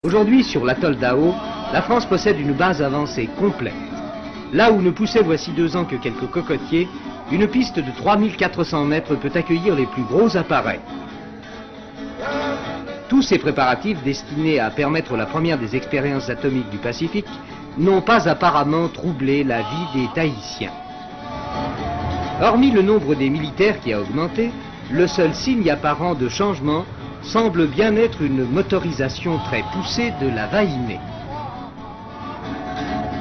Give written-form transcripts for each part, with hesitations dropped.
Aujourd'hui, sur l'atoll d'Ao, la France possède une base avancée complète. Là où ne poussait voici 2 ans que quelques cocotiers, une piste de 3400 mètres peut accueillir les plus gros appareils. Tous ces préparatifs destinés à permettre la première des expériences atomiques du Pacifique n'ont pas apparemment troublé la vie des Tahitiens. Hormis le nombre des militaires qui a augmenté, le seul signe apparent de changement semble bien être une motorisation très poussée de la Vahiné.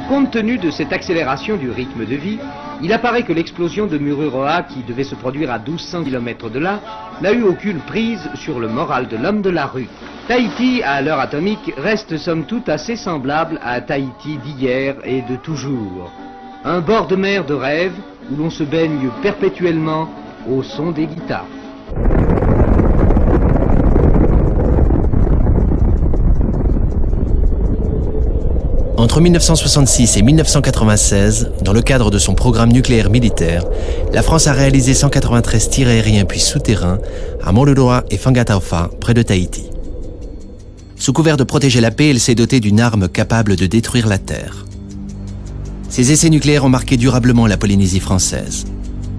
Compte tenu de cette accélération du rythme de vie, il apparaît que l'explosion de Mururoa, qui devait se produire à 1200 km de là, n'a eu aucune prise sur le moral de l'homme de la rue. Tahiti, à l'heure atomique, reste somme toute assez semblable à Tahiti d'hier et de toujours. Un bord de mer de rêve où l'on se baigne perpétuellement au son des guitares. Entre 1966 et 1996, dans le cadre de son programme nucléaire militaire, la France a réalisé 193 tirs aériens puis souterrains à Moruroa et Fangataufa, près de Tahiti. Sous couvert de protéger la paix, elle s'est dotée d'une arme capable de détruire la Terre. Ces essais nucléaires ont marqué durablement la Polynésie française.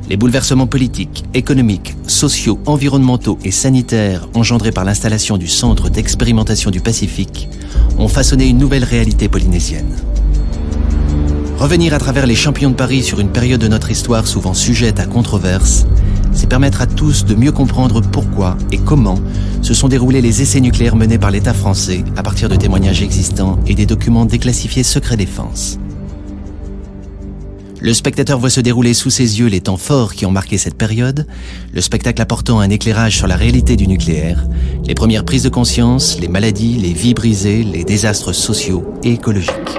Les bouleversements politiques, économiques, sociaux, environnementaux et sanitaires engendrés par l'installation du Centre d'expérimentation du Pacifique ont façonné une nouvelle réalité polynésienne. Revenir à travers les champions de Paris sur une période de notre histoire souvent sujette à controverse, c'est permettre à tous de mieux comprendre pourquoi et comment se sont déroulés les essais nucléaires menés par l'État français à partir de témoignages existants et des documents déclassifiés secret défense. Le spectateur voit se dérouler sous ses yeux les temps forts qui ont marqué cette période, le spectacle apportant un éclairage sur la réalité du nucléaire, les premières prises de conscience, les maladies, les vies brisées, les désastres sociaux et écologiques.